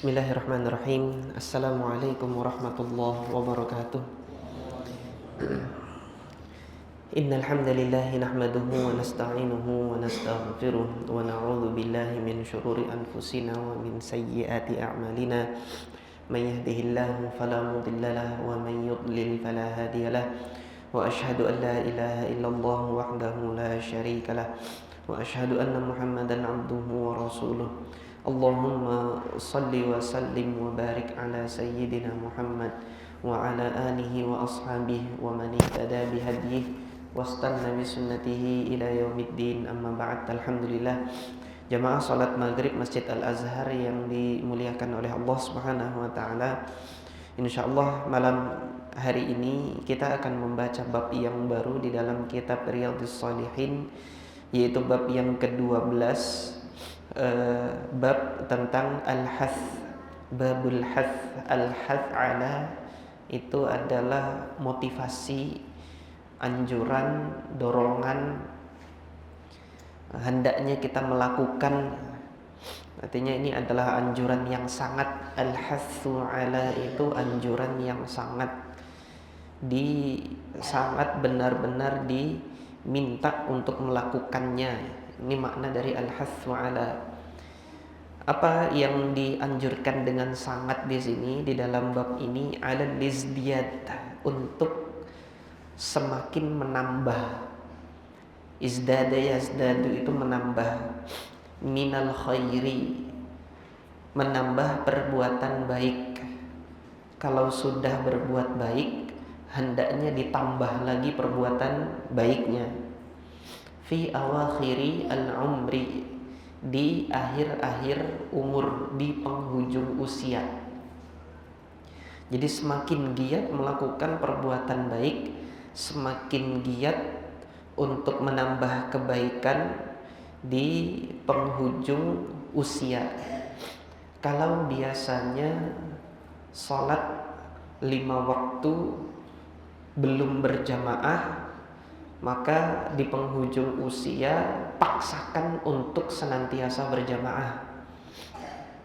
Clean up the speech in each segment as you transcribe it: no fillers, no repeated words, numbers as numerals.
Bismillahirrahmanirrahim. Assalamualaikum warahmatullahi wabarakatuh. Innal hamdalillah nahmaduhu wa nasta'inuhu wa nastaghfiruh wa na'udzu billahi min shururi anfusina wa min sayyiati a'malina. May yahdihillahu fala mudilla lahu wa may yudlil fala hadiya lahu. Wa asyhadu an la ilaha illallah wahdahu la syarika lah. Wa asyhadu anna Muhammadan 'abduhu wa rasuluh. Allahumma salli wa sallim wa barik ala sayyidina Muhammad wa ala alihi wa ashabihi wa man ihtada bihadyihi wastanna bi sunnatihi ila yaumiddin, amma ba'd. Alhamdulillah, jamaah salat maghrib Masjid Al-Azhar yang dimuliakan oleh Allah Subhanahu wa taala. Insyaallah malam hari ini kita akan membaca bab yang baru di dalam kitab Riyadhus Shalihin, yaitu bab yang ke-12, bab tentang al-hath, babul hath. Al-hath ala itu adalah motivasi, anjuran, dorongan, hendaknya kita melakukan. Artinya ini adalah anjuran yang sangat, al-hathu ala itu anjuran yang sangat sangat benar-benar diminta untuk melakukannya. Ini makna dari al-hathu ala. Apa yang dianjurkan dengan sangat di sini di dalam bab ini? Ala lizdiyad, untuk semakin menambah. Izdada yazdadu itu menambah. Minal khairi, menambah perbuatan baik. Kalau sudah berbuat baik, hendaknya ditambah lagi perbuatan baiknya. Fi awakhiri al-umri, di akhir-akhir umur, di penghujung usia. Jadi semakin giat melakukan perbuatan baik, semakin giat untuk menambah kebaikan di penghujung usia. Kalau biasanya sholat 5 waktu belum berjamaah, maka di penghujung usia paksakan untuk senantiasa berjamaah.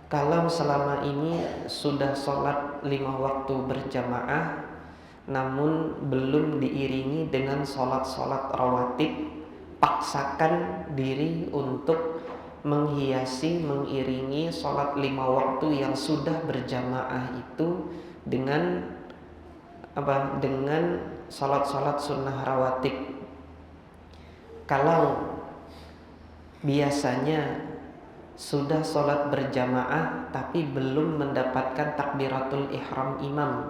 Kalau selama ini sudah sholat 5 waktu berjamaah namun belum diiringi dengan sholat-sholat rawatib, paksakan diri untuk mengiringi sholat 5 waktu yang sudah berjamaah itu dengan dengan sholat-sholat sunnah rawatib. Kalau biasanya sudah sholat berjamaah tapi belum mendapatkan takbiratul ihram imam,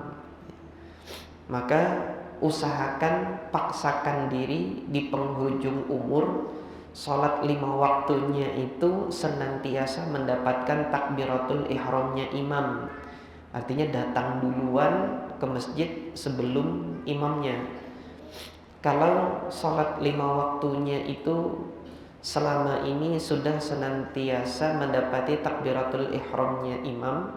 maka usahakan paksakan diri di penghujung umur sholat 5 waktunya itu senantiasa mendapatkan takbiratul ihramnya imam. Artinya datang duluan ke masjid sebelum imamnya. Kalau sholat 5 waktunya itu selama ini sudah senantiasa mendapati takbiratul ihramnya imam,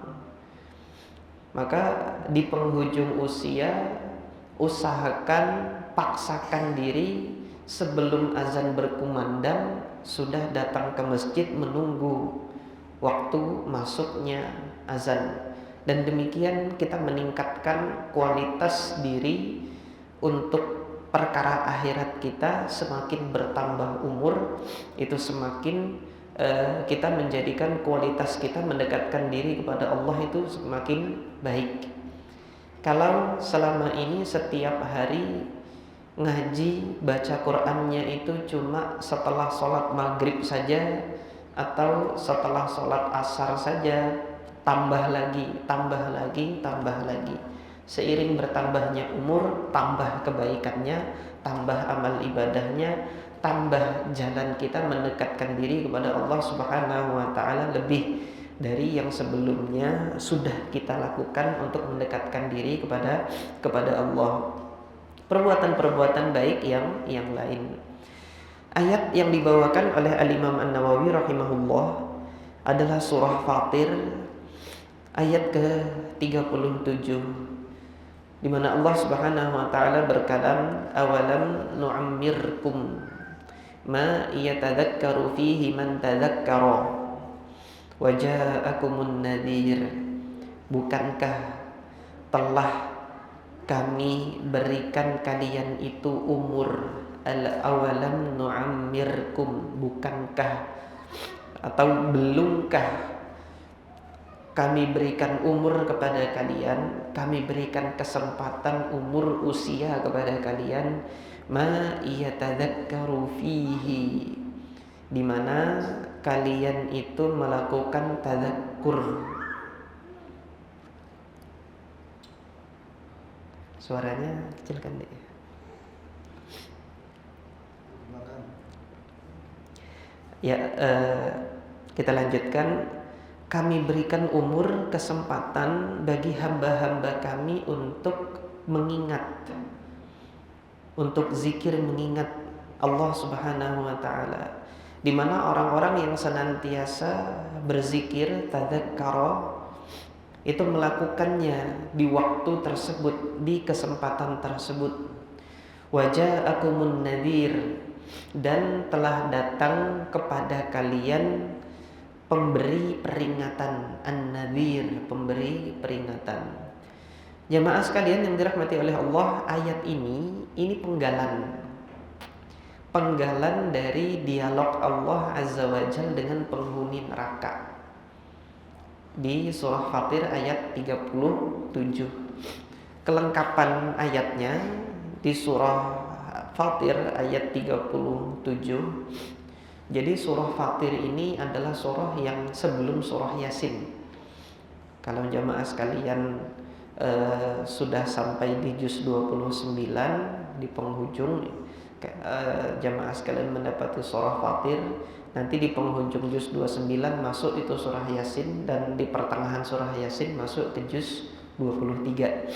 maka di penghujung usia usahakan paksakan diri sebelum azan berkumandang sudah datang ke masjid menunggu waktu masuknya azan. Dan demikian kita meningkatkan kualitas diri untuk perkara akhirat kita. Semakin bertambah umur, itu semakin kita menjadikan kualitas kita mendekatkan diri kepada Allah itu semakin baik. Kalau selama ini setiap hari ngaji baca Qur'annya itu cuma setelah sholat maghrib saja atau setelah sholat asar saja, tambah lagi. Seiring bertambahnya umur, tambah kebaikannya, tambah amal ibadahnya, tambah jalan kita mendekatkan diri kepada Allah Subhanahu wa taala lebih dari yang sebelumnya sudah kita lakukan untuk mendekatkan diri kepada Allah. Perbuatan-perbuatan baik yang lain. Ayat yang dibawakan oleh Al-Imam An-Nawawi rahimahullah adalah surah Fatir ayat ke-37, di mana Allah Subhanahu wa taala berkalam, awalam nu'ammirkum ma yatadzakkaru fihi man tadzakkara Wa ja'akumun nadhir, bukankah telah kami berikan kalian itu umur. Al-awalam nu'ammirkum, bukankah atau belumkah kami berikan umur kepada kalian, kami berikan kesempatan umur usia kepada kalian, ma yatadzakkaru fihi, di mana kalian itu melakukan tadzakkur. Suaranya kecilkan deh. Ya, kita lanjutkan. Kami berikan umur kesempatan bagi hamba-hamba kami untuk mengingat, untuk zikir mengingat Allah Subhanahu wa taala. Di mana orang-orang yang senantiasa berzikir tadzakkara itu melakukannya di waktu tersebut, di kesempatan tersebut. Wa ja'akumun nadhir, dan telah datang kepada kalian pemberi peringatan. An-nadhir, pemberi peringatan. Jamaah sekalian yang dirahmati oleh Allah, ayat ini penggalan dari dialog Allah Azza wa Jalla dengan penghuni neraka di surah Fatir ayat 37. Kelengkapan ayatnya di surah Fatir ayat 37. Jadi surah Fatir ini adalah surah yang sebelum surah Yasin. Kalau jamaah sekalian sudah sampai di juz 29 di penghujung, jamaah sekalian mendapati surah Fatir, nanti di penghujung juz 29 masuk itu surah Yasin, dan di pertengahan surah Yasin masuk ke juz 23.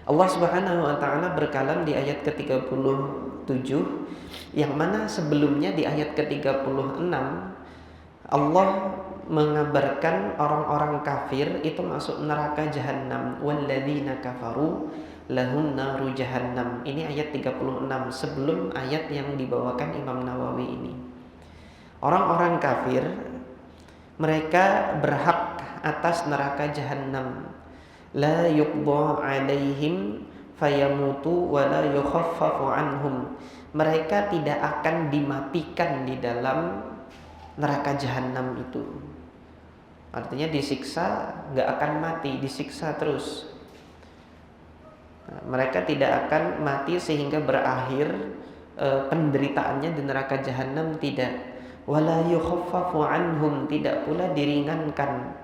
Allah Subhanahu wa taala berkalam di ayat ke-37, yang mana sebelumnya di ayat ke-36 Allah mengabarkan orang-orang kafir itu masuk neraka jahanam. Walladzina kafaru lahum naru jahannam. Ini ayat 36 sebelum ayat yang dibawakan Imam Nawawi ini. Orang-orang kafir mereka berhak atas neraka jahanam. La yuqda alaihim fayamutu wa la yukhaffafu anhum. Mereka tidak akan dimatikan di dalam neraka jahanam itu. Artinya disiksa, nggak akan mati, disiksa terus. Mereka tidak akan mati sehingga berakhir penderitaannya di neraka jahanam, tidak. Wala yukhaffafu anhum, tidak pula diringankan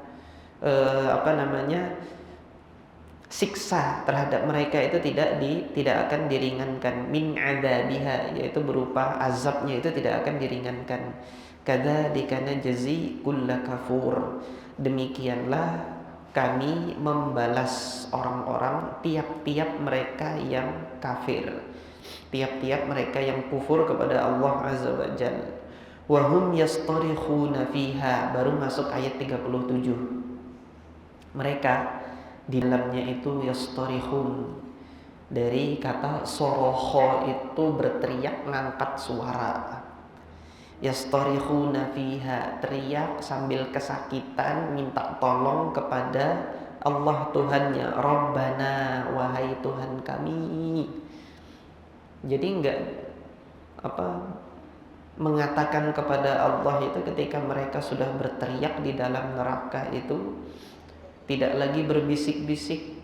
siksa terhadap mereka itu tidak akan diringankan. Min adzabiha, yaitu berupa azabnya itu tidak akan diringankan. Kadzalika najzi kulla kafur, demikianlah kami membalas orang-orang, tiap-tiap mereka yang kafir, tiap-tiap mereka yang kufur kepada Allah Azza wa Jalla. Wa hum yastarikhuna fiha, baru masuk ayat 37. Mereka di dalamnya itu yastarihun, dari kata soroho itu berteriak, ngangkat suara. Yastarihuna fiha, teriak sambil kesakitan, minta tolong kepada Allah Tuhannya. Rabbana, wahai Tuhan kami. Jadi enggak mengatakan kepada Allah itu ketika mereka sudah berteriak di dalam neraka itu, tidak lagi berbisik-bisik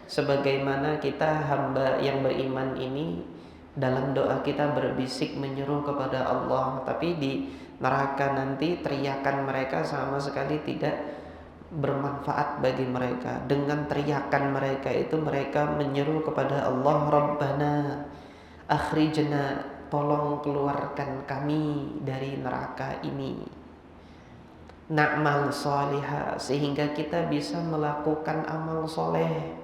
sebagaimana kita hamba yang beriman ini dalam doa kita berbisik menyeru kepada Allah, tapi di neraka nanti teriakan mereka sama sekali tidak bermanfaat bagi mereka. Dengan teriakan mereka itu mereka menyeru kepada Allah, Rabbana akhrijna, tolong keluarkan kami dari neraka ini. Na'mal salihah, sehingga kita bisa melakukan amal soleh.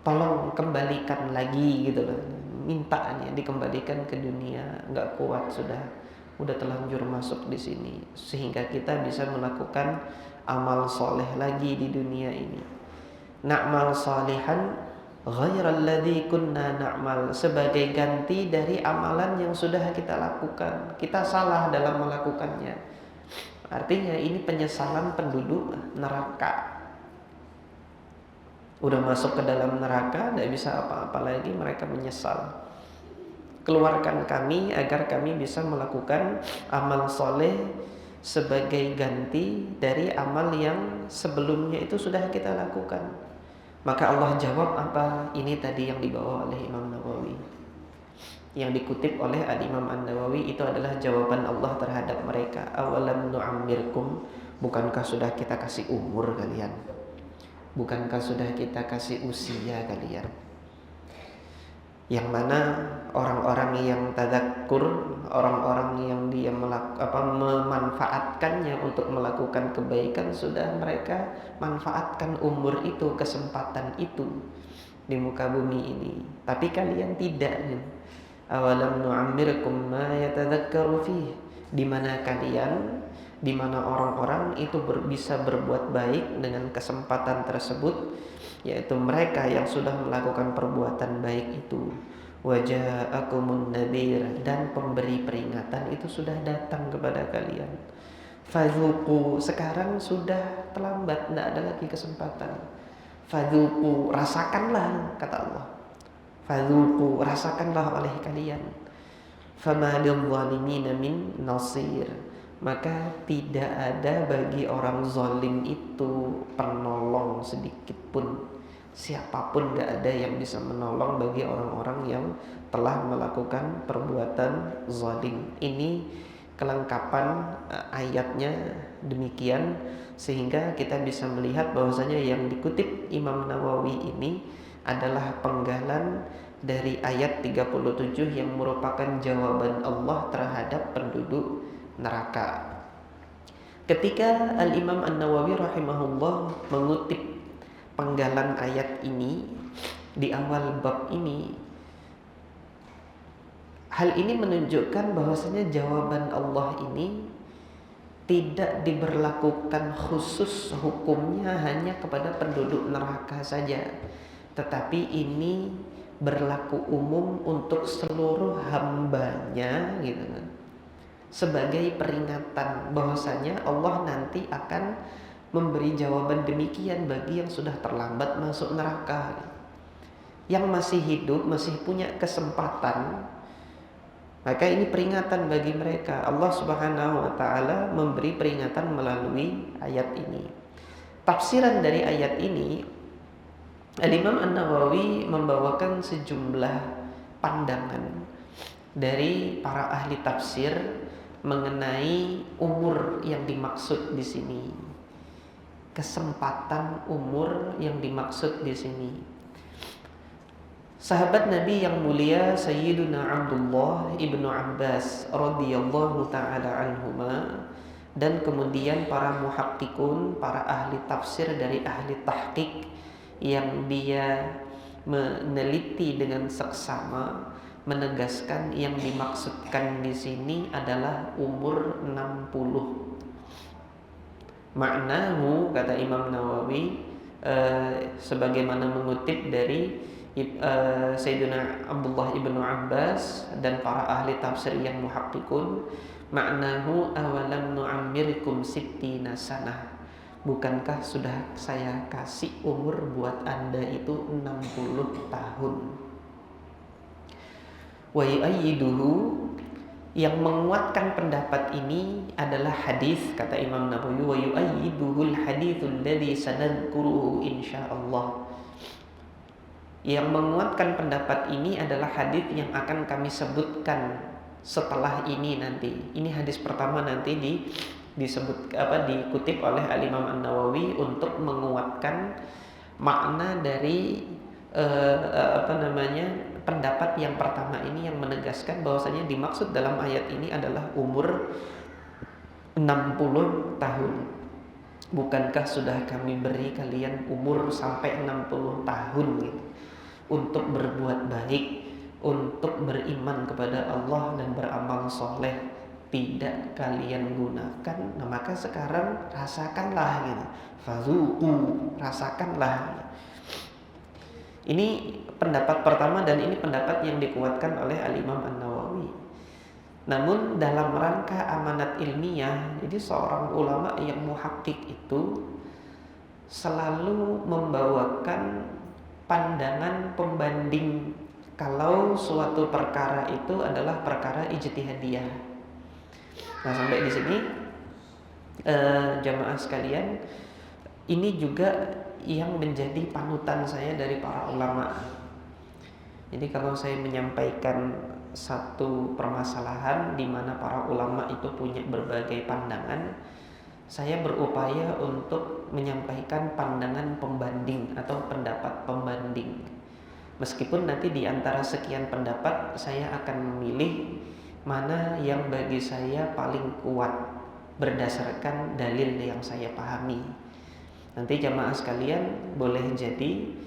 Tolong kembalikan lagi gitu loh. Mintanya dikembalikan ke dunia, nggak kuat sudah terlanjur masuk di sini, sehingga kita bisa melakukan amal soleh lagi di dunia ini. Na'mal salihan ghairal ladzi kunna na'mal, sebagai ganti dari amalan yang sudah kita lakukan. Kita salah dalam melakukannya. Artinya ini penyesalan penduduk neraka. Udah masuk ke dalam neraka, tidak bisa apa-apa lagi, mereka menyesal. Keluarkan kami agar kami bisa melakukan amal soleh sebagai ganti dari amal yang sebelumnya itu sudah kita lakukan. Maka Allah jawab apa? Ini tadi yang dibawa oleh Imam Nawawi, yang dikutip oleh Al-Imam An-Nawawi, itu adalah jawaban Allah terhadap mereka. Awalam nu'ammirkum, bukankah sudah kita kasih umur kalian? Bukankah sudah kita kasih usia kalian? Yang mana orang-orang yang tadzakur, orang-orang yang dia memanfaatkannya untuk melakukan kebaikan, sudah mereka manfaatkan umur itu, kesempatan itu di muka bumi ini. Tapi kalian tidak. Awalam nu'ammirkum ma yatadzakkaru fih, di mana kalian, di mana orang-orang itu bisa berbuat baik dengan kesempatan tersebut, yaitu mereka yang sudah melakukan perbuatan baik itu. Waja'akumun nadhir, dan pemberi peringatan itu sudah datang kepada kalian. Fadzuqu, sekarang sudah terlambat, tidak ada lagi kesempatan. Fadzuqu, rasakanlah, kata Allah. Fadzuqu, rasakanlah oleh kalian. Fama lidh-dhalimina min nasir, maka tidak ada bagi orang zalim itu penolong sedikit pun. Siapapun gak ada yang bisa menolong bagi orang-orang yang telah melakukan perbuatan zalim. Ini kelengkapan ayatnya demikian, sehingga kita bisa melihat bahwasanya yang dikutip Imam Nawawi ini adalah penggalan dari ayat 37 yang merupakan jawaban Allah terhadap penduduk neraka. Ketika Al-Imam An-Nawawi rahimahullah mengutip penggalan ayat ini di awal bab ini, hal ini menunjukkan bahwasanya jawaban Allah ini tidak diberlakukan khusus hukumnya hanya kepada penduduk neraka saja, tetapi ini berlaku umum untuk seluruh hambanya, gitu kan. Sebagai peringatan bahwasanya Allah nanti akan memberi jawaban demikian bagi yang sudah terlambat masuk neraka. Yang masih hidup, masih punya kesempatan, maka ini peringatan bagi mereka. Allah Subhanahu wa ta'ala memberi peringatan melalui ayat ini. Tafsiran dari ayat ini, Al-Imam An-Nawawi membawakan sejumlah pandangan dari para ahli tafsir mengenai umur yang dimaksud di sini. Kesempatan umur yang dimaksud di sini. Sahabat Nabi yang mulia Sayyiduna Abdullah ibnu Abbas radhiyallahu taala anhuma, dan kemudian para muhakkikun, para ahli tafsir dari ahli tahqiq yang dia meneliti dengan seksama, menegaskan yang dimaksudkan di sini adalah umur 60. Maknahu, kata Imam Nawawi, sebagaimana mengutip dari Sayyidina Abdullah ibnu Abbas dan para ahli tafsir yang muhakkikun, maknahu awalam nu'ammirkum sittina sanah, bukankah sudah saya kasih umur buat Anda itu 60 tahun. Wa yu'ayyiduhu, yang menguatkan pendapat ini adalah hadis, kata Imam Nawawi, wa yu'ayyiduhul haditsul ladzi sanadkuruhu insyaallah. Yang menguatkan pendapat ini adalah hadis yang akan kami sebutkan setelah ini nanti. Ini hadis pertama nanti dikutip oleh Al-Imam An-Nawawi untuk menguatkan makna dari pendapat yang pertama ini, yang menegaskan bahwasanya dimaksud dalam ayat ini adalah umur 60 tahun. Bukankah sudah kami beri kalian umur sampai 60 tahun gitu, untuk berbuat baik, untuk beriman kepada Allah dan beramal soleh, tidak kalian gunakan. Nah, maka sekarang rasakanlah gitu. Fazuqu, rasakanlah. Ini pendapat pertama, dan ini pendapat yang dikuatkan oleh Al-Imam An-Nawawi. Namun dalam rangka amanat ilmiah, jadi seorang ulama yang muhakkik itu selalu membawakan pandangan pembanding kalau suatu perkara itu adalah perkara ijtihadiyah. Nah, sampai di sini jamaah sekalian, ini juga yang menjadi panutan saya dari para ulama. Jadi kalau saya menyampaikan satu permasalahan di mana para ulama itu punya berbagai pandangan, saya berupaya untuk menyampaikan pandangan pembanding atau pendapat pembanding. Meskipun nanti di antara sekian pendapat saya akan memilih mana yang bagi saya paling kuat berdasarkan dalil yang saya pahami. Nanti jamaah sekalian boleh jadi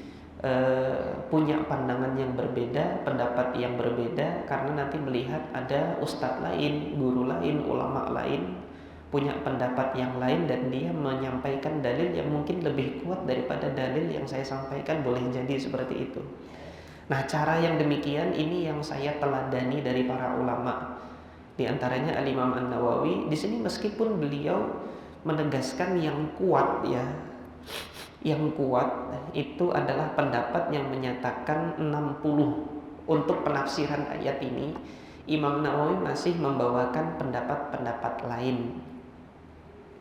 punya pandangan yang berbeda, pendapat yang berbeda, karena nanti melihat ada ustadz lain, guru lain, ulama lain punya pendapat yang lain dan dia menyampaikan dalil yang mungkin lebih kuat daripada dalil yang saya sampaikan, boleh jadi seperti itu. Nah, cara yang demikian ini yang saya teladani dari para ulama. Di antaranya Al-Imam An-Nawawi di sini, meskipun beliau menegaskan yang kuat ya, yang kuat itu adalah pendapat yang menyatakan 60 untuk penafsiran ayat ini, Imam Nawawi masih membawakan pendapat-pendapat lain.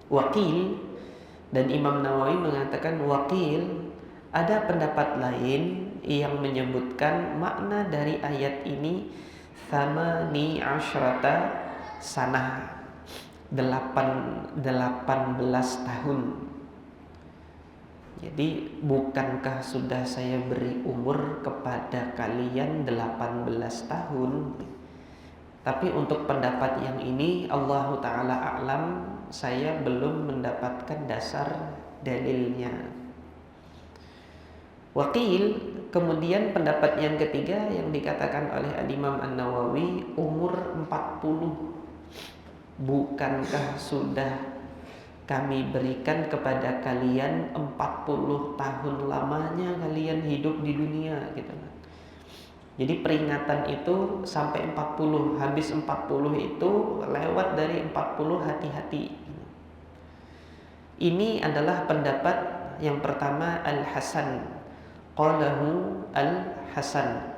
Wakil, dan Imam Nawawi mengatakan wakil, ada pendapat lain yang menyebutkan makna dari ayat ini thamani asyrata sanah, 18 tahun. Jadi bukankah sudah saya beri umur kepada kalian 18 tahun? Tapi untuk pendapat yang ini Allah Ta'ala a'lam, saya belum mendapatkan dasar dalilnya. Wakil, kemudian pendapat yang ketiga yang dikatakan oleh Al-Imam An-Nawawi, umur 40. Bukankah sudah kami berikan kepada kalian 40 tahun lamanya kalian hidup di dunia gitu kan. Jadi peringatan itu sampai 40, habis 40 itu lewat dari 40, hati-hati. Ini adalah pendapat yang pertama Al-Hasan, qalahu Al-Hasan.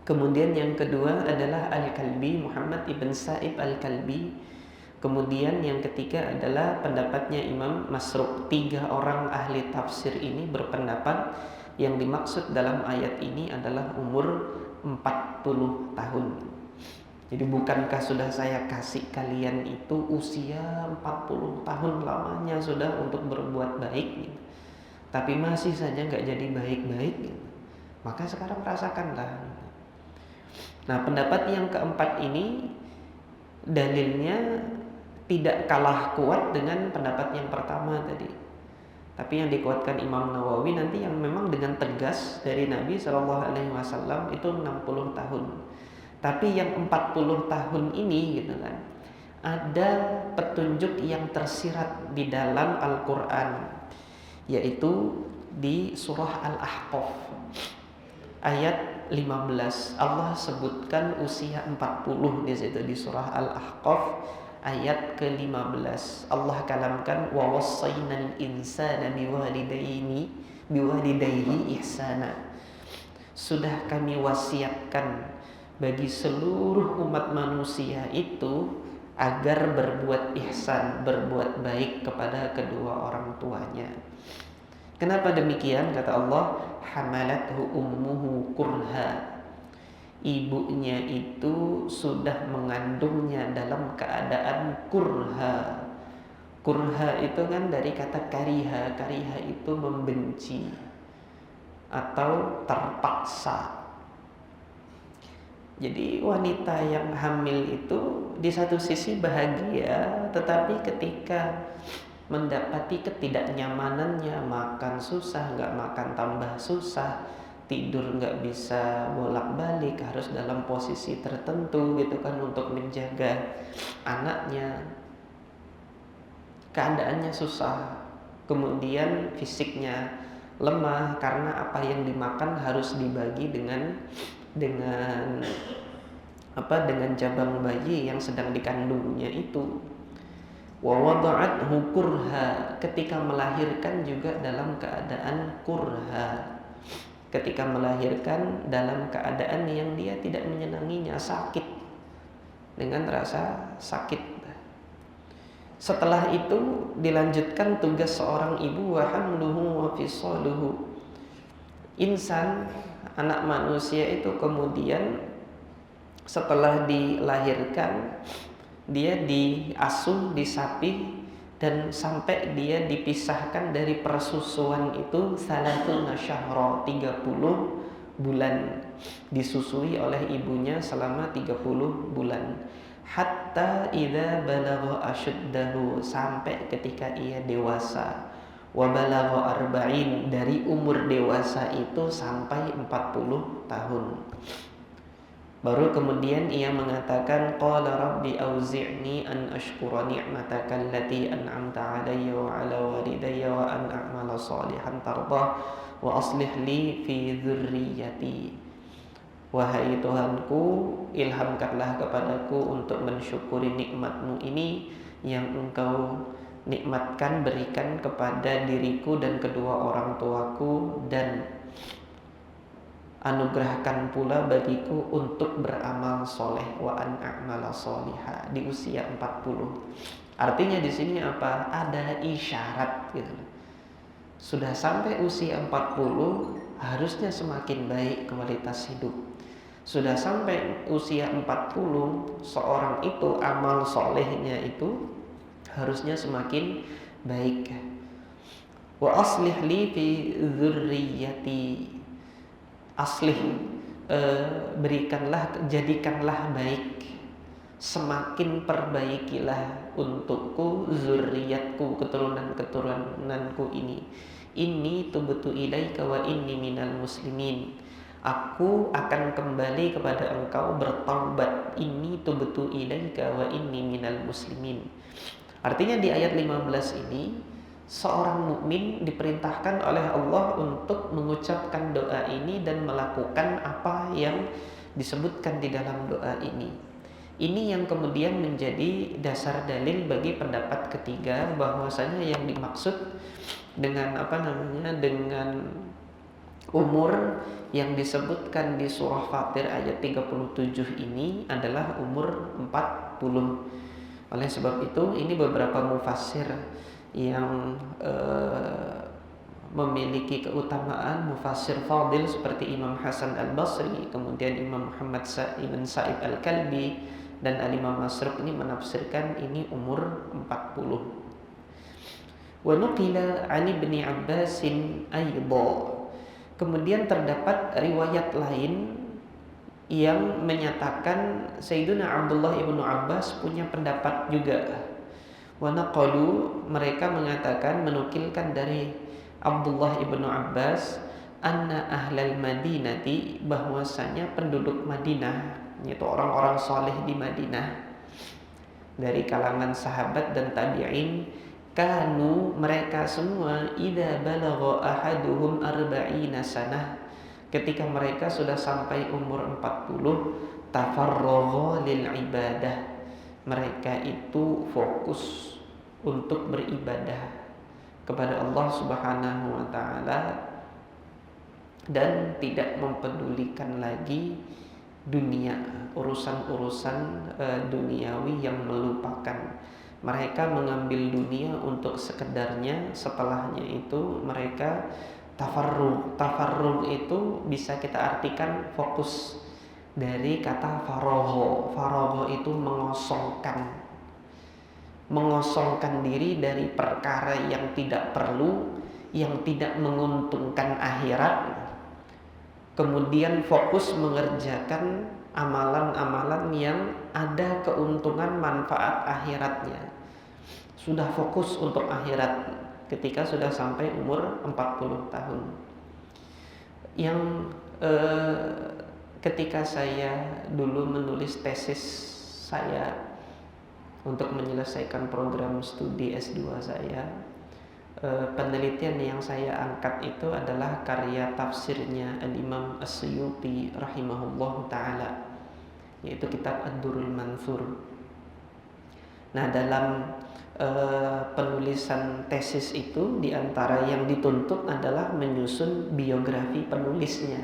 Kemudian yang kedua adalah Al-Kalbi, Muhammad ibn Sa'ib Al-Kalbi. Kemudian yang ketiga adalah pendapatnya Imam Masruq. 3 orang ahli tafsir ini berpendapat yang dimaksud dalam ayat ini adalah umur 40 tahun. Jadi bukankah sudah saya kasih kalian itu usia 40 tahun lamanya sudah untuk berbuat baik gitu. Tapi masih saja gak jadi baik-baik gitu. Maka sekarang rasakanlah. Nah, pendapat yang keempat ini dalilnya tidak kalah kuat dengan pendapat yang pertama tadi. Tapi yang dikuatkan Imam Nawawi nanti yang memang dengan tegas dari Nabi SAW itu 60 tahun. Tapi yang 40 tahun ini gitu kan, ada petunjuk yang tersirat di dalam Al-Quran, yaitu di surah Al-Ahqaf ayat 15. Allah sebutkan usia 40 di situ di surah Al-Ahqaf ayat ke-15. Allah kalamkan wa wassaynal insana biwalidayhi ihsana. Sudah kami wasiatkan bagi seluruh umat manusia itu agar berbuat ihsan, berbuat baik kepada kedua orang tuanya. Kenapa demikian? Kata Allah, hamalathu ummuhu kurha. Ibunya itu sudah mengandungnya dalam keadaan kurha. Kurha itu kan dari kata kariha. Kariha itu membenci atau terpaksa. Jadi wanita yang hamil itu di satu sisi bahagia, tetapi ketika mendapati ketidaknyamanannya, makan susah, gak makan tambah susah, tidur nggak bisa bolak-balik, harus dalam posisi tertentu gitu kan untuk menjaga anaknya, keadaannya susah, kemudian fisiknya lemah karena apa yang dimakan harus dibagi dengan dengan jabang bayi yang sedang dikandungnya itu. Wa wada'athu kurha, ketika melahirkan juga dalam keadaan kurha, ketika melahirkan dalam keadaan yang dia tidak menyenanginya, sakit, dengan rasa sakit. Setelah itu dilanjutkan tugas seorang ibu, wa hamluhu wa fisaluhu. Insan, anak manusia itu kemudian setelah dilahirkan dia diasuh, disapih, dan sampai dia dipisahkan dari persusuan itu salatuna syahra, 30 bulan disusui oleh ibunya selama 30 bulan. Hatta idza balagha asyuddahu, sampai ketika ia dewasa. Wa balagha arba'in, dari umur dewasa itu sampai 40 tahun. Baru kemudian ia mengatakan, qala rabbi auzi'ni an ashkura ni'mataka allati an'amta 'alayya wa 'ala walidayya wa an a'mala shalihan tardah wa aslih li fi dzurriyyati. Wahai Tuhanku, ilhamkanlah kepadaku untuk mensyukuri nikmat-Mu ini yang Engkau nikmatkan, berikan kepada diriku dan kedua orang tuaku, dan anugerahkan pula bagiku untuk beramal soleh, wa an a'mala sholiha, di usia 40. Artinya di sini apa? Ada isyarat gitu. Sudah sampai usia 40 harusnya semakin baik kualitas hidup. Sudah sampai usia 40, seorang itu amal solehnya itu harusnya semakin baik. Wa aslih li fi dzurriyyati, aslih, berikanlah, jadikanlah baik, semakin perbaikilah untukku zurriyatku, keturunan-keturunanku ini. Inni tubtu ilaika wa inni minal muslimin, aku akan kembali kepada engkau bertaubat. Inni tubtu ilaika wa inni minal muslimin. Artinya di ayat 15 ini seorang mukmin diperintahkan oleh Allah untuk mengucapkan doa ini dan melakukan apa yang disebutkan di dalam doa ini. Ini yang kemudian menjadi dasar dalil bagi pendapat ketiga, bahwasanya yang dimaksud dengan dengan umur yang disebutkan di surah Fatir ayat 37 ini adalah umur 40. Oleh sebab itu ini beberapa mufassir yang memiliki keutamaan, mufassir fadil seperti Imam Hasan al-Basri, kemudian Imam Muhammad ibn Sa'id al-Kalbi, dan Al-Imam Masruq ini menafsirkan ini umur 40. Wa nuqila 'an Ibni Abbasin aidha, kemudian terdapat riwayat lain yang menyatakan Sayyiduna Abdullah ibnu Abbas punya pendapat juga. Wa naqalu, mereka mengatakan, menukilkan dari Abdullah ibnu Abbas, anna ahlal madinati, bahwasanya penduduk Madinah, yaitu orang-orang saleh di Madinah dari kalangan sahabat dan tabi'in, kanu, mereka semua, idza balagha ahaduhum arba'ina sanah, ketika mereka sudah sampai umur 40, tafarragha lil ibadah, mereka itu fokus untuk beribadah kepada Allah Subhanahu wa taala dan tidak mempedulikan lagi dunia, urusan-urusan duniawi yang melupakan. Mereka mengambil dunia untuk sekedarnya, setelahnya itu mereka tafarrug. Tafarrug itu bisa kita artikan fokus dari kata faragha. Faragha itu mengosongkan diri dari perkara yang tidak perlu, yang tidak menguntungkan akhirat, kemudian fokus mengerjakan amalan-amalan yang ada keuntungan manfaat akhiratnya. Sudah fokus untuk akhirat ketika sudah sampai umur 40 tahun. Yang ketika saya dulu menulis tesis saya untuk menyelesaikan program studi S2 saya, penelitian yang saya angkat itu adalah karya tafsirnya Al-Imam As-Suyuti rahimahullah ta'ala, yaitu kitab Ad-Durrul Mansur. Nah, dalam penulisan tesis itu diantara yang dituntut adalah menyusun biografi penulisnya.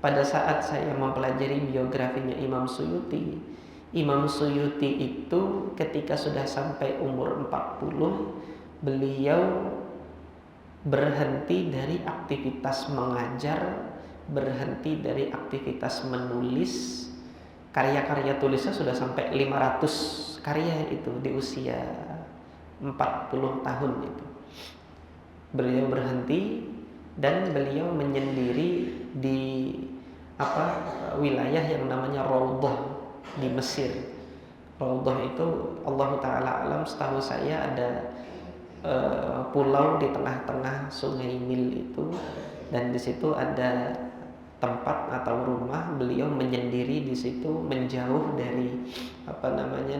Pada saat saya mempelajari biografinya Imam Suyuti itu ketika sudah sampai umur 40, beliau berhenti dari aktivitas mengajar, berhenti dari aktivitas menulis. Karya-karya tulisnya sudah sampai 500 karya itu di usia 40 tahun itu. Beliau berhenti dan beliau menyendiri di wilayah yang namanya Raudhah di Mesir. Raudhah itu Allah Ta'ala alam, setahu saya ada pulau di tengah-tengah Sungai Nil itu, dan di situ ada tempat atau rumah beliau menyendiri di situ, menjauh dari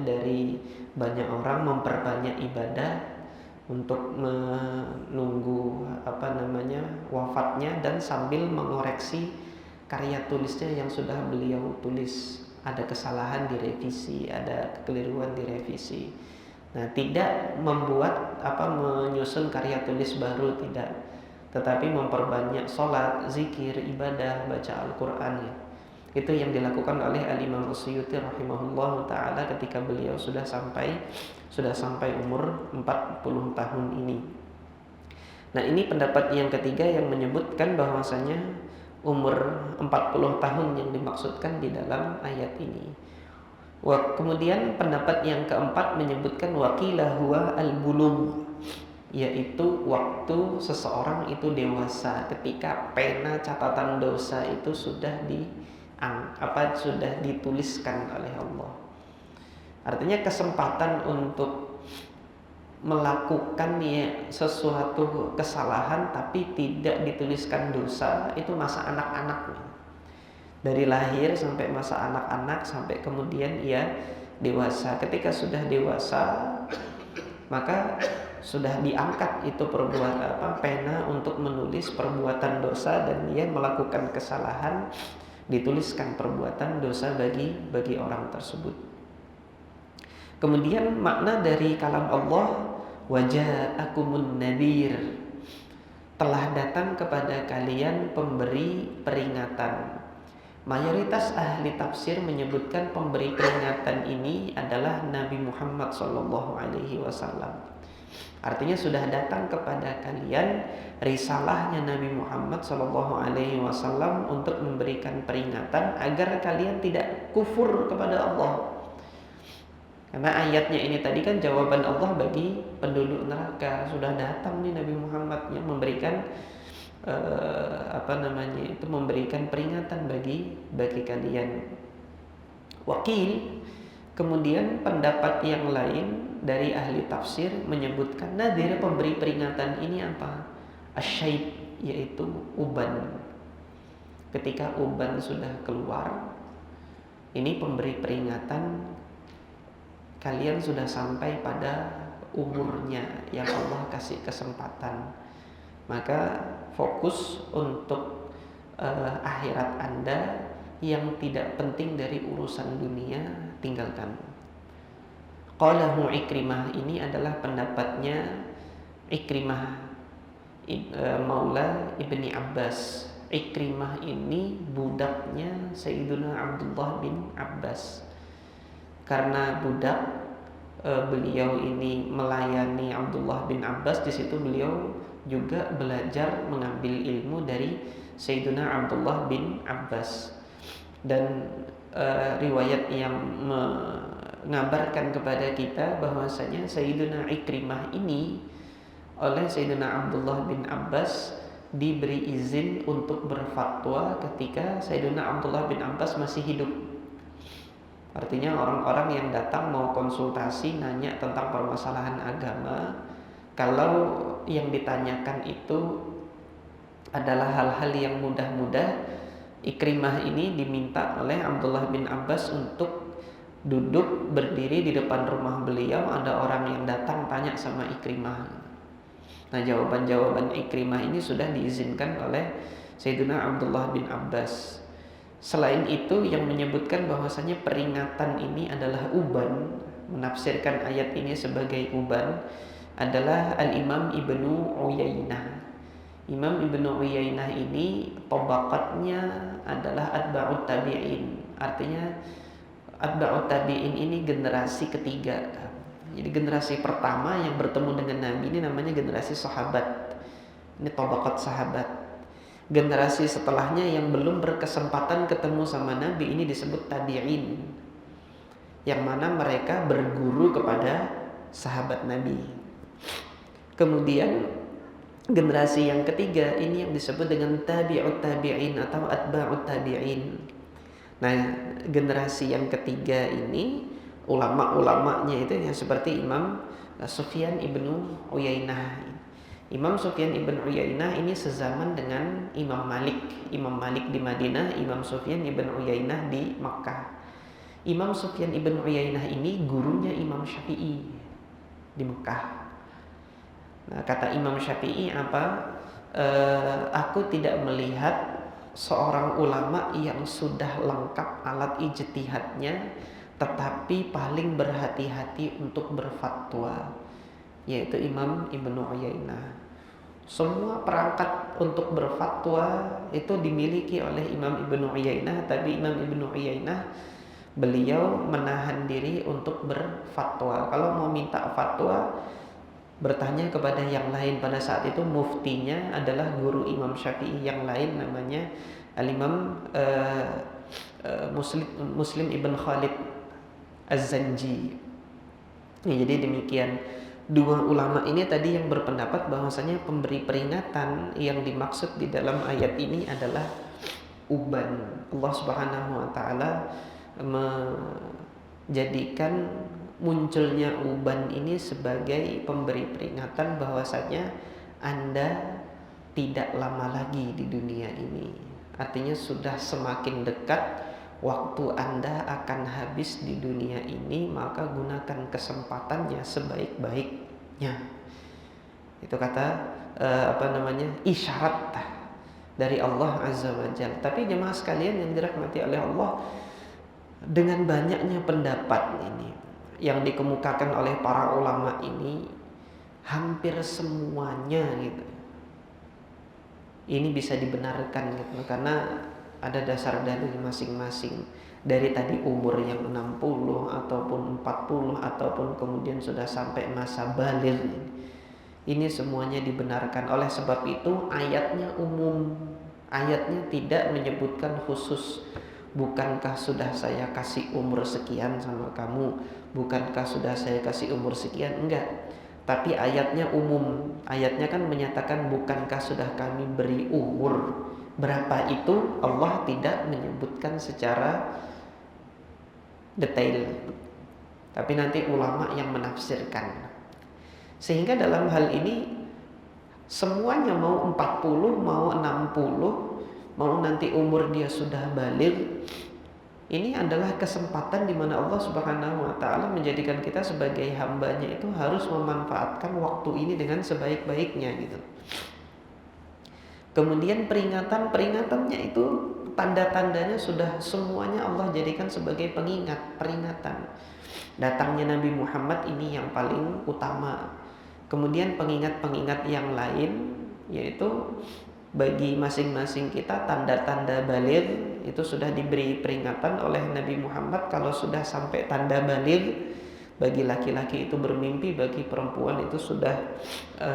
dari banyak orang, memperbanyak ibadah untuk menunggu wafatnya, dan sambil mengoreksi karya tulisnya yang sudah beliau tulis. Ada kesalahan direvisi, ada kekeliruan direvisi. Nah, tidak membuat menyusun karya tulis baru, tidak, tetapi memperbanyak sholat, zikir, ibadah, baca Al-Quran. Itu yang dilakukan oleh Al-Imam As-Suyuti rahimahullah ta'ala ketika beliau sudah sampai umur 40 tahun ini. Nah, ini pendapat yang ketiga yang menyebutkan bahwasanya umur 40 tahun yang dimaksudkan di dalam ayat ini. Kemudian pendapat yang keempat menyebutkan waqila huwa al-bulugh, yaitu waktu seseorang itu dewasa, ketika pena catatan dosa itu sudah dituliskan oleh Allah. Artinya kesempatan untuk melakukan sesuatu kesalahan tapi tidak dituliskan dosa itu masa anak-anak. Dari lahir sampai masa anak-anak sampai kemudian ia dewasa. Ketika sudah dewasa, maka sudah diangkat itu pena untuk menulis perbuatan dosa, dan ia melakukan kesalahan, dituliskan perbuatan dosa bagi orang tersebut. Kemudian makna dari kalam Allah, waja'akumun nadhir, telah datang kepada kalian pemberi peringatan. Mayoritas ahli tafsir menyebutkan pemberi peringatan ini adalah Nabi Muhammad SAW. Artinya sudah datang kepada kalian risalahnya Nabi Muhammad SAW untuk memberikan peringatan agar kalian tidak kufur kepada Allah. Karena ayatnya ini tadi kan jawaban Allah bagi penduduk neraka. Sudah datang nih Nabi Muhammad yang memberikan memberikan peringatan bagi kalian. Wakil, kemudian pendapat yang lain dari ahli tafsir menyebutkan nadhir, pemberi peringatan ini apa? Asyaib, yaitu uban. Ketika uban sudah keluar, ini pemberi peringatan, kalian sudah sampai pada umurnya yang Allah kasih kesempatan. Maka fokus untuk akhirat Anda, yang tidak penting dari urusan dunia tinggalkan. Qalahu Ikrimah, ini adalah pendapatnya Ikrimah Maula Ibni Abbas. Ikrimah ini budaknya Sayyiduna Abdullah bin Abbas. Karena budak, beliau ini melayani Abdullah bin Abbas. Di situ beliau juga belajar mengambil ilmu dari Sayyiduna Abdullah bin Abbas. Dan riwayat yang mengabarkan kepada kita bahwasanya Sayyiduna Ikrimah ini oleh Sayyiduna Abdullah bin Abbas diberi izin untuk berfatwa ketika Sayyiduna Abdullah bin Abbas masih hidup. Artinya orang-orang yang datang mau konsultasi, nanya tentang permasalahan agama, kalau yang ditanyakan itu adalah hal-hal yang mudah-mudah, Ikrimah ini diminta oleh Abdullah bin Abbas untuk duduk berdiri di depan rumah beliau. Ada orang yang datang tanya sama Ikrimah. Nah, jawaban-jawaban Ikrimah ini sudah diizinkan oleh Sayyidina Abdullah bin Abbas. Selain itu yang menyebutkan bahwasanya peringatan ini adalah uban, menafsirkan ayat ini sebagai uban adalah Al-Imam Ibnu Uyainah. Imam Ibnu Uyainah ini tabaqatnya adalah atba'ut tabi'in. Artinya atba'ut tabi'in ini generasi ketiga. Jadi generasi pertama yang bertemu dengan Nabi ini namanya generasi sahabat. Ini tabaqat sahabat. Generasi setelahnya yang belum berkesempatan ketemu sama Nabi ini disebut tabi'in, yang mana mereka berguru kepada sahabat Nabi. Kemudian generasi yang ketiga ini yang disebut dengan tabi'ut tabi'in atau atba'ut tabi'in. Nah, generasi yang ketiga ini ulama-ulamanya itu yang seperti Imam Sufyan ibnu Uyainah. Imam Sufyan ibn Uyainah ini sezaman dengan Imam Malik. Imam Malik di Madinah, Imam Sufyan ibn Uyainah di Makkah. Imam Sufyan ibn Uyainah ini gurunya Imam Syafi'i di Makkah. Nah, kata Imam Syafi'i apa? Aku tidak melihat seorang ulama yang sudah lengkap alat ijtihadnya tetapi paling berhati-hati untuk berfatwa, yaitu Imam Ibnu Uyainah. Semua perangkat untuk berfatwa itu dimiliki oleh Imam Ibnu Uyainah, tapi Imam Ibnu Uyainah beliau menahan diri untuk berfatwa. Kalau mau minta fatwa, bertanya kepada yang lain. Pada saat itu muftinya adalah guru Imam Syafi'i yang lain, namanya Al-Imam Muslim Ibn Khalid Az-Zanji. Ya, jadi demikian. Dua ulama ini tadi yang berpendapat bahwasanya pemberi peringatan yang dimaksud di dalam ayat ini adalah uban. Allah Subhanahu wa taala menjadikan munculnya uban ini sebagai pemberi peringatan bahwasanya Anda tidak lama lagi di dunia ini. Artinya sudah semakin dekat waktu Anda akan habis di dunia ini, maka gunakan kesempatannya sebaik-baiknya. Itu kata isyarat dari Allah Azza wa Jalla. Tapi jemaah sekalian yang dirahmati oleh Allah, dengan banyaknya pendapat ini yang dikemukakan oleh para ulama ini, hampir semuanya gitu, ini bisa dibenarkan gitu, karena ada dasar dalil masing-masing. Dari tadi umur yang 60 ataupun 40 ataupun kemudian sudah sampai masa baligh, ini semuanya dibenarkan. Oleh sebab itu ayatnya umum, ayatnya tidak menyebutkan khusus. Bukankah sudah saya kasih umur sekian sama kamu? Bukankah sudah saya kasih umur sekian? Enggak. Tapi ayatnya umum. Ayatnya kan menyatakan bukankah sudah kami beri umur. Berapa itu Allah tidak menyebutkan secara detail, tapi nanti ulama yang menafsirkan. Sehingga dalam hal ini semuanya mau 40, mau 60, mau nanti umur dia sudah baligh, ini adalah kesempatan di mana Allah Subhanahu wa taala menjadikan kita sebagai hambanya itu harus memanfaatkan waktu ini dengan sebaik-baiknya gitu. Kemudian peringatan-peringatannya itu tanda-tandanya sudah semuanya Allah jadikan sebagai pengingat, peringatan. Datangnya Nabi Muhammad ini yang paling utama. Kemudian pengingat-pengingat yang lain, yaitu bagi masing-masing kita tanda-tanda baligh itu sudah diberi peringatan oleh Nabi Muhammad. Kalau sudah sampai tanda baligh, bagi laki-laki itu bermimpi, bagi perempuan itu sudah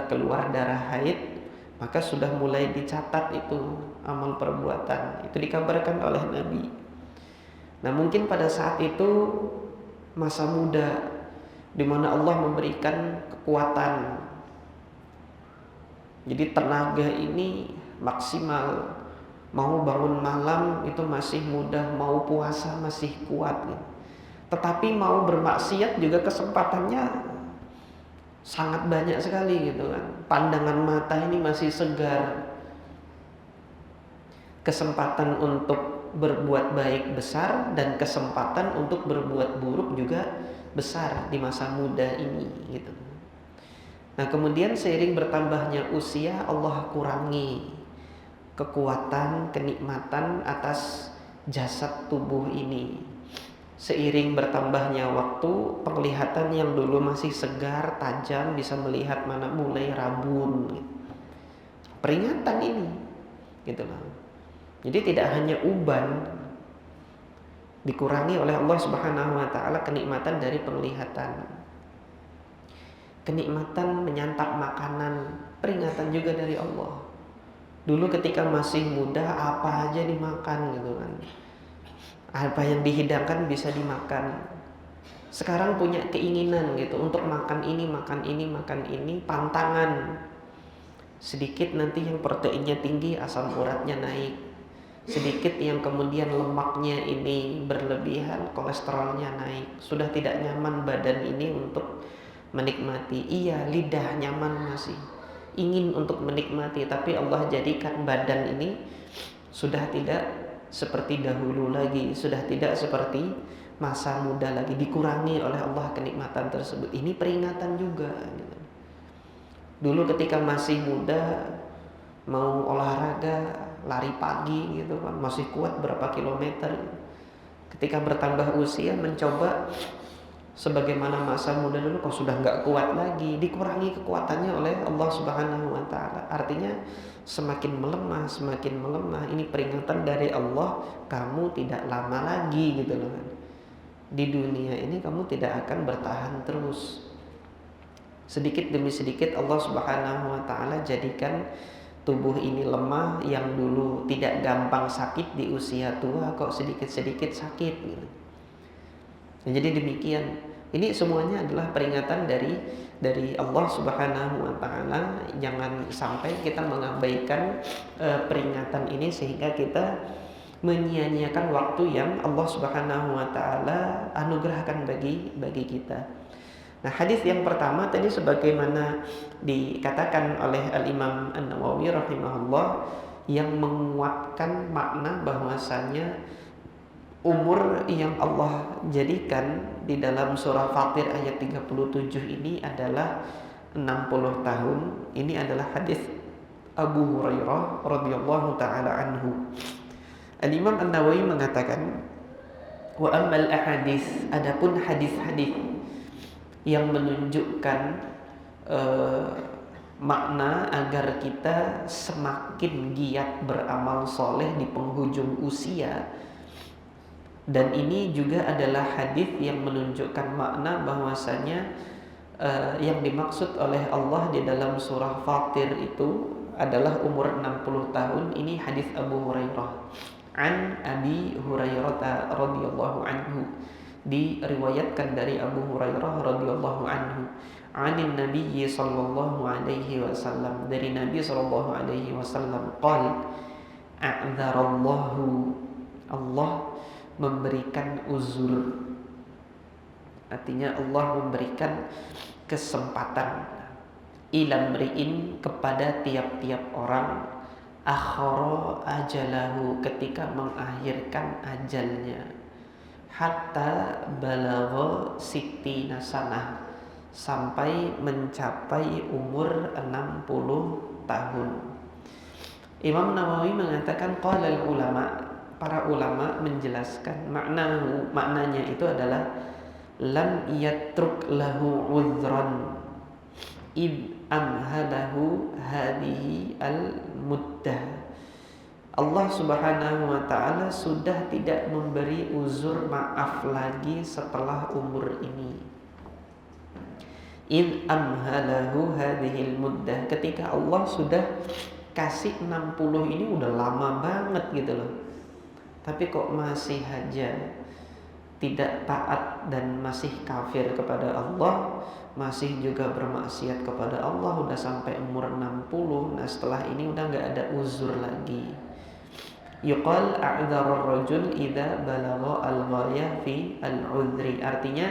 keluar darah haid, maka sudah mulai dicatat itu amal perbuatan. Itu dikabarkan oleh Nabi. Nah, mungkin pada saat itu masa muda di mana Allah memberikan kekuatan. Jadi tenaga ini maksimal. Mau bangun malam itu masih mudah, mau puasa masih kuat gitu. Tetapi mau bermaksiat juga kesempatannya sangat banyak sekali gitu kan. Pandangan mata ini masih segar. Kesempatan untuk berbuat baik besar dan kesempatan untuk berbuat buruk juga besar di masa muda ini gitu. Nah, kemudian seiring bertambahnya usia, Allah kurangi kekuatan, kenikmatan atas jasad tubuh ini. Seiring bertambahnya waktu, penglihatan yang dulu masih segar, tajam, bisa melihat mana mulai rabun. Peringatan ini, gitu loh. Jadi tidak hanya uban, dikurangi oleh Allah Subhanahu wa taala kenikmatan dari penglihatan. Kenikmatan menyantap makanan, peringatan juga dari Allah. Dulu ketika masih muda apa aja dimakan gitu kan. Apa yang dihidangkan bisa dimakan. Sekarang punya keinginan gitu untuk makan ini, pantangan. Sedikit nanti yang proteinnya tinggi, asam uratnya naik. Sedikit yang kemudian lemaknya ini berlebihan, kolesterolnya naik. Sudah tidak nyaman badan ini untuk menikmati. Iya, lidah nyaman masih, ingin untuk menikmati, tapi Allah jadikan badan ini sudah tidak seperti dahulu lagi, sudah tidak seperti masa muda lagi, dikurangi oleh Allah kenikmatan tersebut. Ini peringatan juga. Dulu ketika masih muda, mau olahraga, lari pagi gitu kan, masih kuat berapa kilometer. Ketika bertambah usia, mencoba sebagaimana masa muda dulu, kok sudah nggak kuat lagi, dikurangi kekuatannya oleh Allah Subhanahu wa taala. Artinya semakin melemah. Ini peringatan dari Allah, kamu tidak lama lagi gitu loh kan. Di dunia ini kamu tidak akan bertahan terus. Sedikit demi sedikit Allah Subhanahu wa taala jadikan tubuh ini lemah, yang dulu tidak gampang sakit di usia tua kok sedikit-sedikit sakit gitu. Jadi demikian. Ini semuanya adalah peringatan dari Allah Subhanahu wa taala. Jangan sampai kita mengabaikan peringatan ini sehingga kita menyia-nyiakan waktu yang Allah Subhanahu wa taala anugerahkan bagi kita. Nah, hadis yang pertama tadi sebagaimana dikatakan oleh Al-Imam An-Nawawi rahimahullah, yang menguatkan makna bahwasanya umur yang Allah jadikan di dalam surah Fatir ayat 37 ini adalah 60 tahun. Ini adalah hadis Abu Hurairah radhiyallahu taala anhu. Al-Imam An-Nawawi mengatakan, wa ammal ahadits, adapun hadis-hadis yang menunjukkan makna agar kita semakin giat beramal soleh di penghujung usia. Dan ini juga adalah hadis yang menunjukkan makna bahwasanya yang dimaksud oleh Allah di dalam surah Fatir itu adalah umur 60 tahun. Ini hadis Abu Hurairah. An Abi Hurairah radhiyallahu anhu, diriwayatkan dari Abu Hurairah radhiyallahu anhu, anin Nabi sallallahu alaihi wasallam, dari Nabi sallallahu alaihi wasallam, qala a'dzarallahu, Allah memberikan uzur, artinya Allah memberikan kesempatan, ilamri'in, kepada tiap-tiap orang, akhara ajalahu, ketika mengakhirkan ajalnya, hatta balagha sittina sanah, sampai mencapai umur 60 tahun. Imam Nawawi mengatakan qala ulama, para ulama menjelaskan maknanya itu adalah lam yatruk lahu udhran id amhalahu hadhihi al muddah. Allah Subhanahu wa taala sudah tidak memberi uzur, maaf lagi setelah umur ini. Id amhalahu hadhihi al muddah, ketika Allah sudah kasih 60 ini udah lama banget gitu loh. Tapi kok masih aja tidak taat dan masih kafir kepada Allah, masih juga bermaksiat kepada Allah, udah sampai umur 60. Nah, setelah ini udah gak ada uzur lagi. Yuqal a'dzarur rajul idza balagha al-ghayah fi al-'udhri, artinya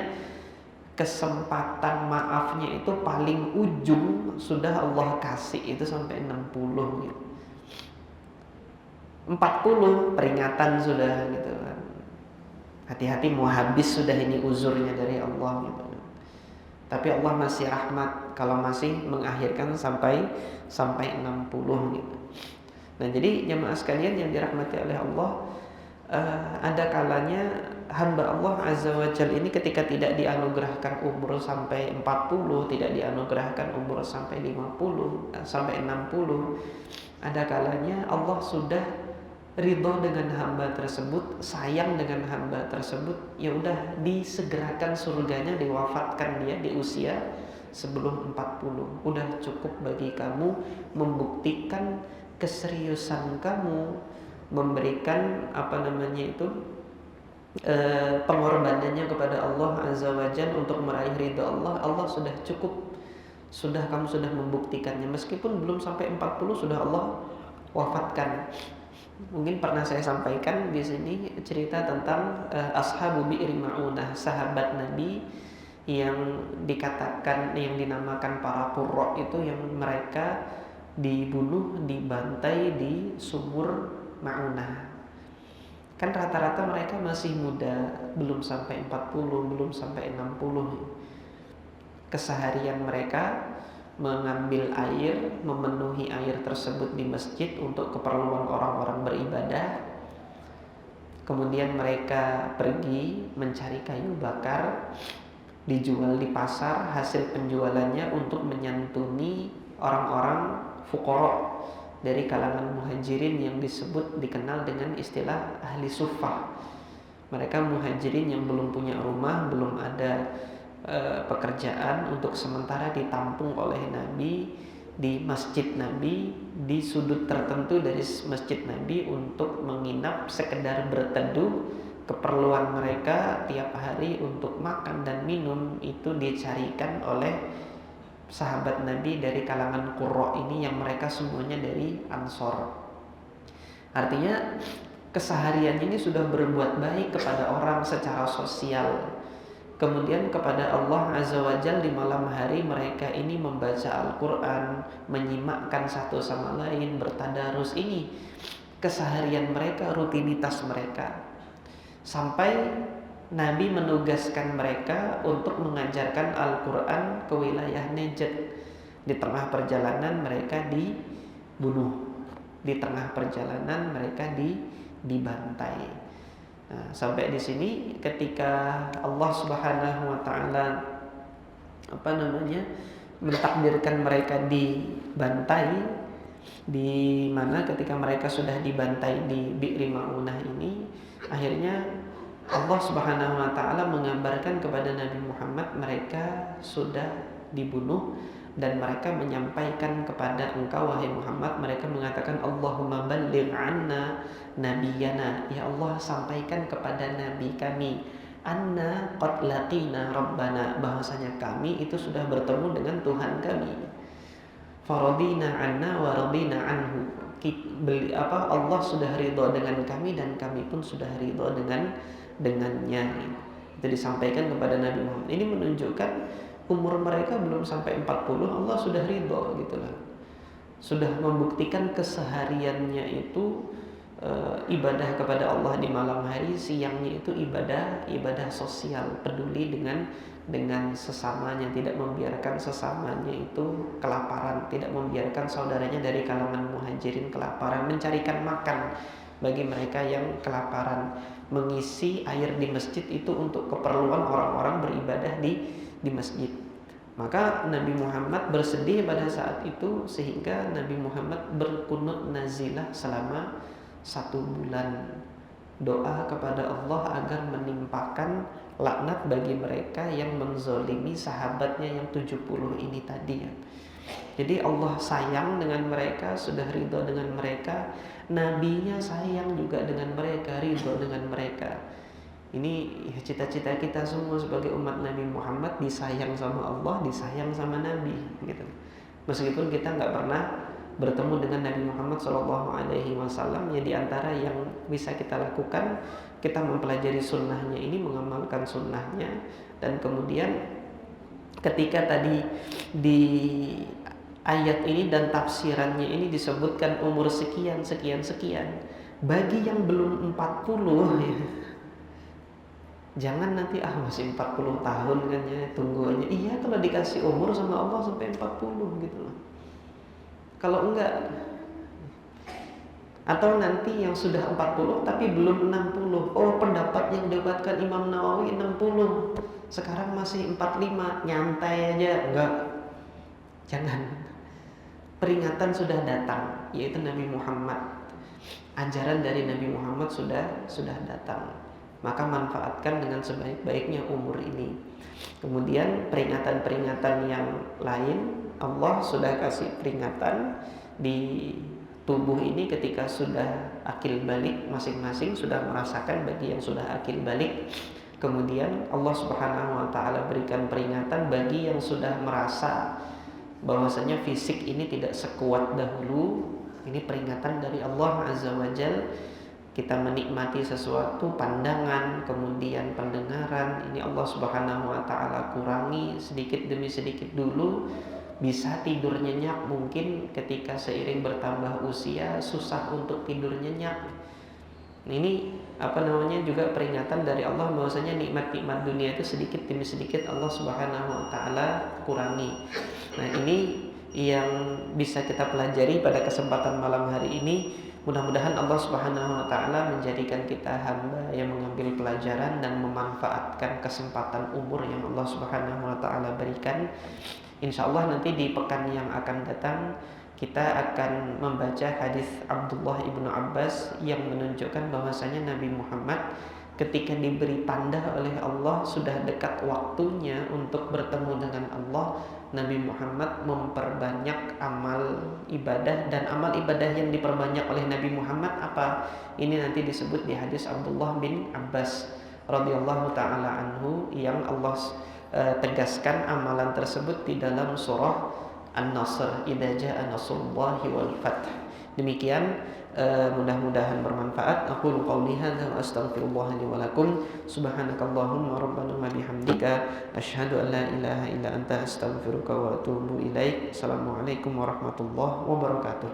kesempatan maafnya itu paling ujung sudah Allah kasih itu sampai 60 gitu. 40 peringatan sudah gitu kan. Hati-hati mau habis sudah ini uzurnya dari Allah gitu. Tapi Allah masih rahmat kalau masih mengakhirkan sampai 60 gitu. Nah, jadi jemaah sekalian yang dirahmati oleh Allah, ada kalanya hamba Allah Azza wa Jalla ini ketika tidak dianugerahkan umur sampai 40, tidak dianugerahkan umur sampai 50, sampai 60, ada kalanya Allah sudah ridho dengan hamba tersebut, sayang dengan hamba tersebut, ya udah disegerakan surganya, diwafatkan dia di usia sebelum 40. Udah cukup bagi kamu membuktikan keseriusan kamu memberikan pengorbanannya kepada Allah Azza wa Jalla untuk meraih ridha Allah. Allah sudah cukup, kamu sudah membuktikannya. Meskipun belum sampai 40 sudah Allah wafatkan. Mungkin pernah saya sampaikan di sini cerita tentang ashabu bi'ri ma'unah, sahabat Nabi yang dikatakan, yang dinamakan para qurra itu, yang mereka dibunuh, dibantai di sumur Ma'unah. Kan rata-rata mereka masih muda, belum sampai 40, belum sampai 60. Keseharian mereka mengambil air, memenuhi air tersebut di masjid untuk keperluan orang-orang beribadah. Kemudian mereka pergi mencari kayu bakar, dijual di pasar, hasil penjualannya untuk menyantuni orang-orang fuqara dari kalangan muhajirin yang dikenal dengan istilah ahli suffah. Mereka muhajirin yang belum punya rumah, belum ada pekerjaan, untuk sementara ditampung oleh Nabi di masjid Nabi, di sudut tertentu dari masjid Nabi untuk menginap, sekedar berteduh. Keperluan mereka tiap hari untuk makan dan minum itu dicarikan oleh sahabat Nabi dari kalangan Qurra ini, yang mereka semuanya dari Ansor. Artinya keseharian ini sudah berbuat baik kepada orang secara sosial. Kemudian kepada Allah Azza wa Jalla di malam hari mereka ini membaca Al-Quran, menyimakkan satu sama lain, bertadarus. Ini keseharian mereka, rutinitas mereka. Sampai Nabi menugaskan mereka untuk mengajarkan Al-Quran ke wilayah Najd. Di tengah perjalanan mereka dibunuh, di tengah perjalanan mereka dibantai. Nah, sampai di sini ketika Allah Subhanahu wa taala mentakdirkan mereka dibantai, di mana ketika mereka sudah dibantai di Bi'ri Ma'unah ini, akhirnya Allah Subhanahu wa taala mengabarkan kepada Nabi Muhammad mereka sudah dibunuh, dan mereka menyampaikan kepada engkau wahai Muhammad, mereka mengatakan Allahumma balligh anna nabiyana, ya Allah sampaikan kepada nabi kami, anna qad laqina rabbana, bahwasanya kami itu sudah bertemu dengan Tuhan kami. Faradina anna wa radina anhu, Allah sudah ridho dengan kami dan kami pun sudah ridho dengannya. Itu disampaikan kepada Nabi Muhammad. Ini menunjukkan umur mereka belum sampai 40, Allah sudah ridho gitu lah. Sudah membuktikan kesehariannya itu ibadah kepada Allah di malam hari, siangnya itu ibadah sosial, peduli dengan sesamanya, tidak membiarkan sesamanya itu kelaparan, tidak membiarkan saudaranya dari kalangan muhajirin kelaparan, mencarikan makan bagi mereka yang kelaparan, mengisi air di masjid itu untuk keperluan orang-orang beribadah di masjid. Maka Nabi Muhammad bersedih pada saat itu, sehingga Nabi Muhammad berkunut nazilah selama 1 bulan, doa kepada Allah agar menimpakan laknat bagi mereka yang menzolimi sahabatnya yang 70 ini tadi ya. Jadi Allah sayang dengan mereka, sudah ridho dengan mereka, nabinya sayang juga dengan mereka, ridho dengan mereka. Ini ya, cita-cita kita semua sebagai umat Nabi Muhammad, disayang sama Allah, disayang sama Nabi gitu. Meskipun kita nggak pernah bertemu dengan Nabi Muhammad SAW, ya di antara yang bisa kita lakukan, kita mempelajari sunnahnya ini, mengamalkan sunnahnya. Dan kemudian ketika tadi di ayat ini dan tafsirannya ini disebutkan umur sekian, bagi yang belum 40 ya, jangan nanti masih 40 tahun kan ya, tunggu aja. Iya, kalau dikasih umur sama Allah sampai 40 gitu loh. Kalau enggak, Atau nanti yang sudah 40 tapi belum 60. Oh, pendapat yang diobatkan Imam Nawawi 60. Sekarang masih 45, nyantai aja. Enggak. Jangan. Peringatan sudah datang, yaitu Nabi Muhammad. Ajaran dari Nabi Muhammad sudah datang. Maka manfaatkan dengan sebaik-baiknya umur ini. Kemudian peringatan-peringatan yang lain, Allah sudah kasih peringatan di tubuh ini ketika sudah akil balik, masing-masing sudah merasakan bagi yang sudah akil balik. Kemudian Allah Subhanahu wa taala berikan peringatan bagi yang sudah merasa bahwasanya fisik ini tidak sekuat dahulu. Ini peringatan dari Allah Azza wa Jalla. Kita menikmati sesuatu, pandangan, kemudian pendengaran, ini Allah Subhanahu wa taala kurangi sedikit demi sedikit dulu. Bisa tidur nyenyak, mungkin ketika seiring bertambah usia susah untuk tidur nyenyak. Ini juga peringatan dari Allah bahwasanya nikmat-nikmat dunia itu sedikit demi sedikit Allah Subhanahu wa taala kurangi. Nah, ini yang bisa kita pelajari pada kesempatan malam hari ini. Mudah-mudahan Allah Subhanahu wa taala menjadikan kita hamba yang mengambil pelajaran dan memanfaatkan kesempatan umur yang Allah Subhanahu wa taala berikan. Insyaallah nanti di pekan yang akan datang kita akan membaca hadis Abdullah ibnu Abbas yang menunjukkan bahwasanya Nabi Muhammad ketika diberi tanda oleh Allah sudah dekat waktunya untuk bertemu dengan Allah, Nabi Muhammad memperbanyak amal ibadah. Dan amal ibadah yang diperbanyak oleh Nabi Muhammad apa? Ini nanti disebut di hadis Abdullah bin Abbas radhiyallahu taala anhu, yang Allah tegaskan amalan tersebut di dalam surah An-Nasr, idza jaa nasrullahi wal fath. Demikian, mudah-mudahan bermanfaat. Aqulu qouli hadza wa astaghfirullah li wa lakum. Subhanakallahumma rabbana wa bihamdika asyhadu an la ilaha illa anta astaghfiruka wa atubu ilaik. Assalamualaikum warahmatullahi wabarakatuh.